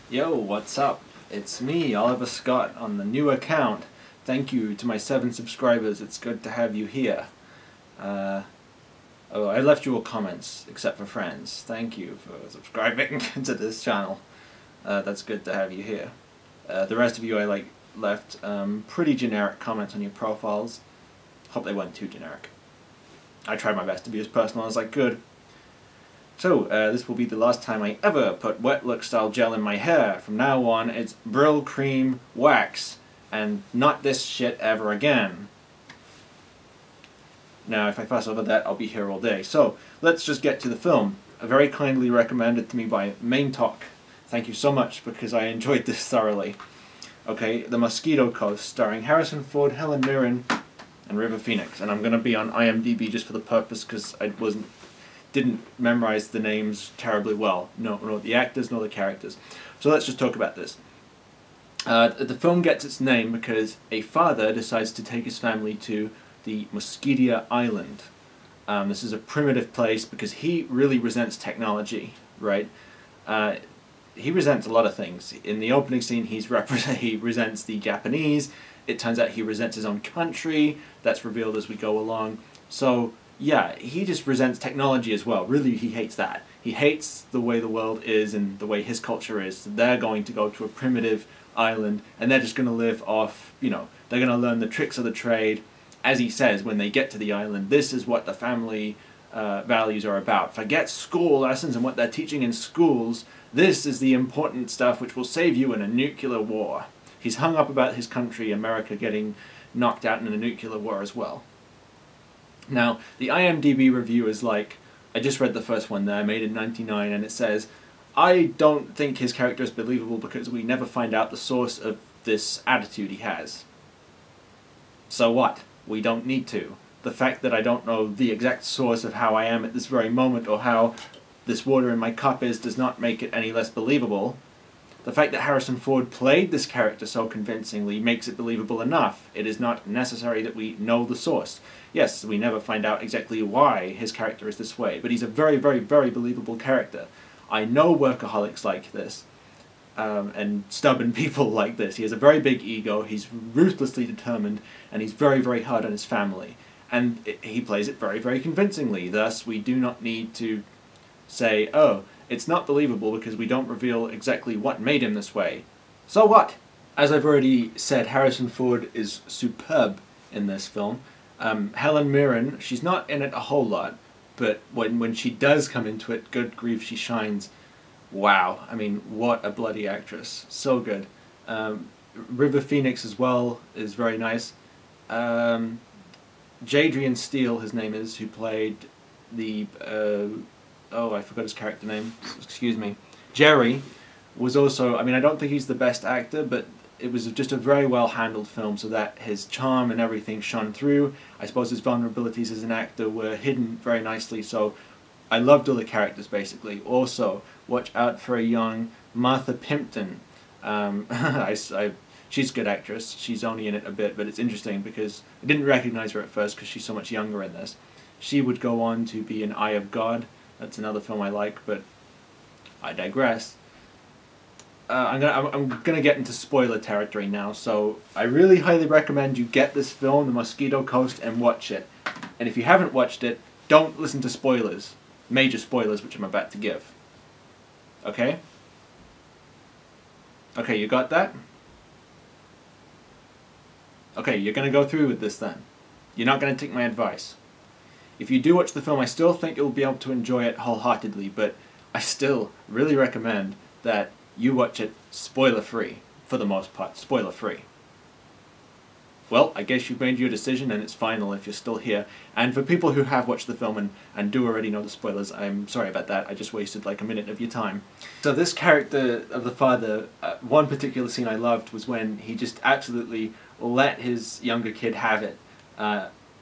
Yo, what's up? It's me, Oliver Scott, on the new account. Thank you to my 7 subscribers. It's good to have you here. Oh, I left you all comments, except for friends. Thank you for subscribing to this channel. That's good to have you here. The rest of you I left pretty generic comments on your profiles. Hope they weren't too generic. I tried my best to be as personal as I could. So, this will be the last time I ever put wet look style gel in my hair. From now on, it's Brill Cream Wax, and not this shit ever again. Now, if I fuss over that, I'll be here all day. So, let's just get to the film. Very kindly recommended to me by Main Talk. Thank you so much, because I enjoyed this thoroughly. Okay, The Mosquito Coast, starring Harrison Ford, Helen Mirren, and River Phoenix. And I'm going to be on IMDb just for the purpose, because I didn't memorize the names terribly well. No, the actors nor the characters. So let's just talk about this. The film gets its name because a father decides to take his family to the Mosquito Island. This is a primitive place because he really resents technology, right? He resents a lot of things. In the opening scene, he resents the Japanese. It turns out he resents his own country. That's revealed as we go along. So yeah, he just resents technology as well. Really, he hates that. He hates the way the world is and the way his culture is. So they're going to go to a primitive island and they're just going to live off, they're going to learn the tricks of the trade. As he says, when they get to the island, this is what the family values are about. Forget school lessons and what they're teaching in schools. This is the important stuff which will save you in a nuclear war. He's hung up about his country, America, getting knocked out in a nuclear war as well. Now, the IMDb review is I just read the first one there, made in '99, and it says, I don't think his character is believable because we never find out the source of this attitude he has. So what? We don't need to. The fact that I don't know the exact source of how I am at this very moment or how this water in my cup is does not make it any less believable. The fact that Harrison Ford played this character so convincingly makes it believable enough. It is not necessary that we know the source. Yes, we never find out exactly why his character is this way, but he's a very, very, very believable character. I know workaholics like this, and stubborn people like this. He has a very big ego, he's ruthlessly determined, and he's very, very hard on his family. And he plays it very, very convincingly. Thus, we do not need to say, oh, it's not believable because we don't reveal exactly what made him this way. So what? As I've already said, Harrison Ford is superb in this film. Helen Mirren, she's not in it a whole lot, but when she does come into it, good grief, she shines. Wow, I mean, what a bloody actress. So good. River Phoenix as well is very nice. Jadrian Steele, his name is, who played the... oh, I forgot his character name. Excuse me. Jerry was also... I mean, I don't think he's the best actor, but it was just a very well-handled film so that his charm and everything shone through. I suppose his vulnerabilities as an actor were hidden very nicely, so I loved all the characters, basically. Also, watch out for a young Martha Plimpton. She's a good actress. She's only in it a bit, but it's interesting because I didn't recognize her at first because she's so much younger in this. She would go on to be in Eye of God. That's another film I like, but I digress. I'm gonna get into spoiler territory now, so I really highly recommend you get this film, The Mosquito Coast, and watch it. And if you haven't watched it, don't listen to spoilers. Major spoilers, which I'm about to give. Okay? Okay, you got that? Okay, you're gonna go through with this then. You're not gonna take my advice. If you do watch the film, I still think you'll be able to enjoy it wholeheartedly, but I still really recommend that you watch it spoiler-free, for the most part, spoiler-free. Well, I guess you've made your decision and it's final if you're still here. And for people who have watched the film and do already know the spoilers, I'm sorry about that. I just wasted like a minute of your time. So this character of the father, one particular scene I loved was when he just absolutely let his younger kid have it.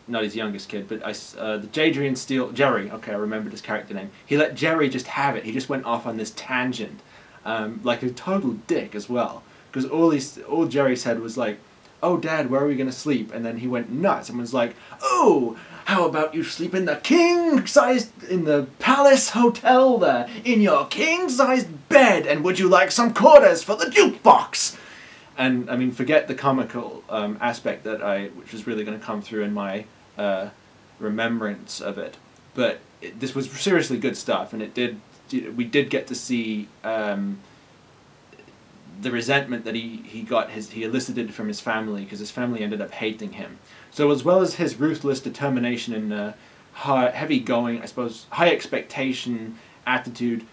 Not his youngest kid, but the Jadrian Steele, Jerry, okay, I remembered his character name. He let Jerry just have it. He just went off on this tangent, like a total dick as well. Because all Jerry said was like, oh Dad, where are we going to sleep? And then he went nuts and was like, oh, How about you sleep in the in the palace hotel there, in your king-sized bed, and would you like some quarters for the jukebox? And I mean, forget the comical aspect which is really going to come through in my remembrance of it. But this was seriously good stuff, and we did get to see the resentment that he elicited from his family, because his family ended up hating him. So as well as his ruthless determination and heavy going, I suppose, high expectation attitude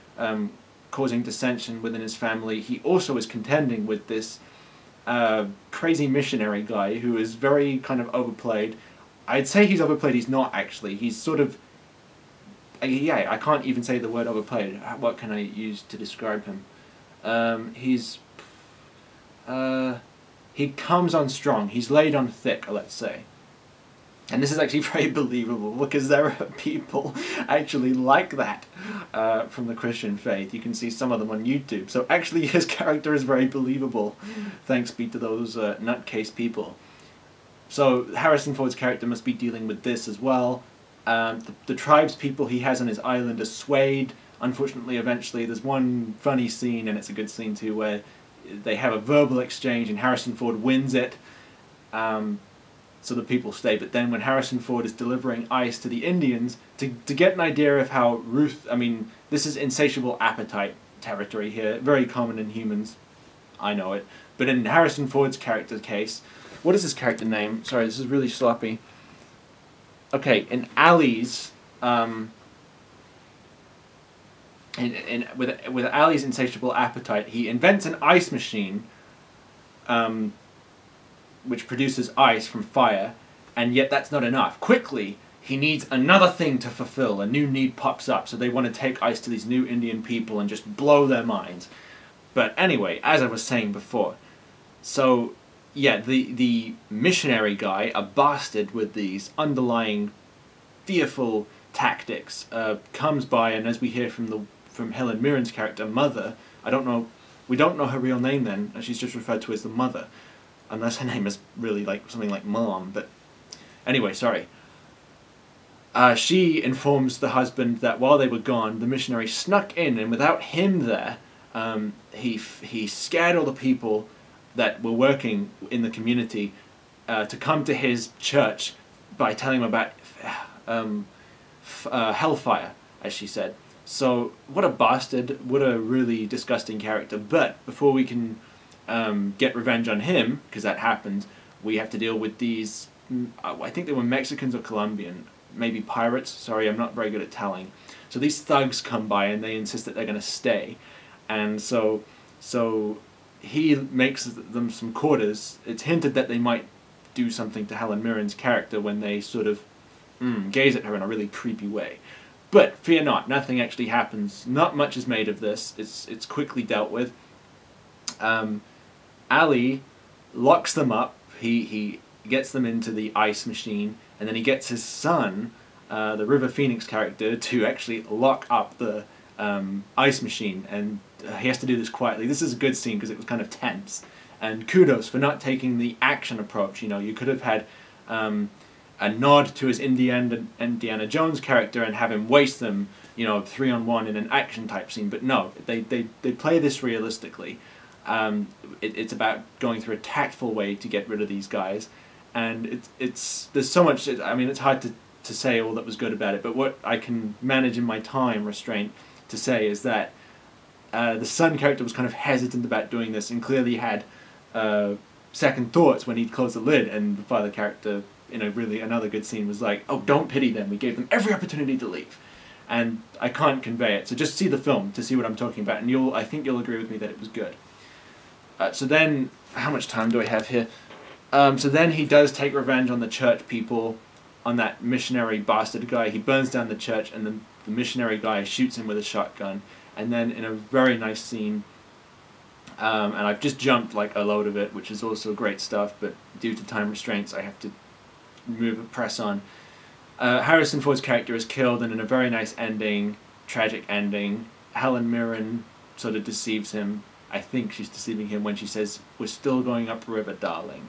causing dissension within his family, he also is contending with this crazy missionary guy who is very kind of overplayed. I'd say he's overplayed. He's not actually. He's sort of... yeah, I can't even say the word overplayed. What can I use to describe him? He comes on strong. He's laid on thick, let's say. And this is actually very believable, because there are people actually like that from the Christian faith. You can see some of them on YouTube. So actually his character is very believable, thanks be to those nutcase people. So Harrison Ford's character must be dealing with this as well. The tribes people he has on his island are swayed. Unfortunately, eventually, there's one funny scene, and it's a good scene too, where they have a verbal exchange and Harrison Ford wins it. So the people stay. But then when Harrison Ford is delivering ice to the Indians, to get an idea of how this is insatiable appetite territory here, very common in humans, I know it. But in Harrison Ford's character's case, what is his character name? Sorry, this is really sloppy. Okay, in Allie's, with Allie's insatiable appetite, he invents an ice machine, which produces ice from fire, and yet that's not enough. Quickly, he needs another thing to fulfill. A new need pops up, so they want to take ice to these new Indian people and just blow their minds. But anyway, as I was saying before, so yeah, the missionary guy, a bastard with these underlying fearful tactics, comes by, and as we hear from Helen Mirren's character, Mother, we don't know her real name then, and she's just referred to as the Mother, unless her name is really like something like Mom, but anyway, sorry. She informs the husband that while they were gone, the missionary snuck in, and without him there, he scared all the people that were working in the community to come to his church by telling them about hellfire, as she said. So, what a bastard, what a really disgusting character. But before we can get revenge on him, because that happens, we have to deal with these, I think they were Mexicans or Colombian, maybe pirates, sorry, I'm not very good at telling. So these thugs come by and they insist that they're going to stay. And so he makes them some quarters. It's hinted that they might do something to Helen Mirren's character when they sort of gaze at her in a really creepy way. But fear not, nothing actually happens. Not much is made of this. It's quickly dealt with. Allie locks them up. He gets them into the ice machine, and then he gets his son, the River Phoenix character, to actually lock up the ice machine, and he has to do this quietly. This is a good scene because it was kind of tense, and kudos for not taking the action approach. You know, you could have had a nod to his Indiana Jones character and have him waste them, you know, 3-on-1 in an action type scene. But no, they play this realistically. It's about going through a tactful way to get rid of these guys, and there's so much. I mean, it's hard to say all that was good about it. But what I can manage in my time restraint to say is that the son character was kind of hesitant about doing this, and clearly had second thoughts when he'd closed the lid, and the father character, in a really another good scene, was like, "Oh, don't pity them. We gave them every opportunity to leave." And I can't convey it. So just see the film to see what I'm talking about, and I think you'll agree with me that it was good. So then, how much time do I have here? So then he does take revenge on the church people, on that missionary bastard guy. He burns down the church, and then the missionary guy shoots him with a shotgun. And then in a very nice scene, and I've just jumped like a load of it, which is also great stuff, but due to time restraints I have to press on. Harrison Ford's character is killed, and in a very nice ending, tragic ending, Helen Mirren sort of deceives him. I think she's deceiving him when she says, "We're still going upriver, darling."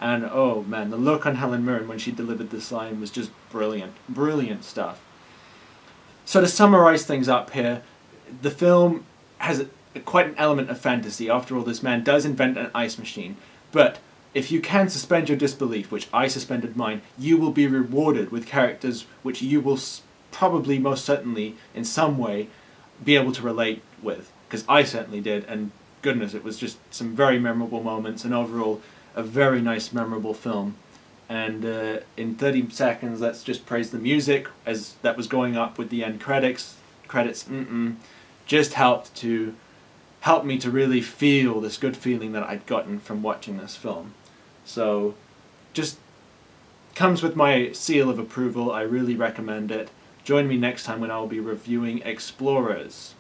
And oh man, the look on Helen Mirren when she delivered this line was just brilliant. Brilliant stuff. So to summarize things up here, the film has quite an element of fantasy. After all, this man does invent an ice machine. But if you can suspend your disbelief, which I suspended mine, you will be rewarded with characters which you will probably, most certainly, in some way, be able to relate with. Because I certainly did, and goodness, it was just some very memorable moments, and overall, a very nice, memorable film. And in 30 seconds, let's just praise the music as that was going up with the end credits. Just helped me to really feel this good feeling that I'd gotten from watching this film. So, just comes with my seal of approval. I really recommend it. Join me next time when I will be reviewing Explorers.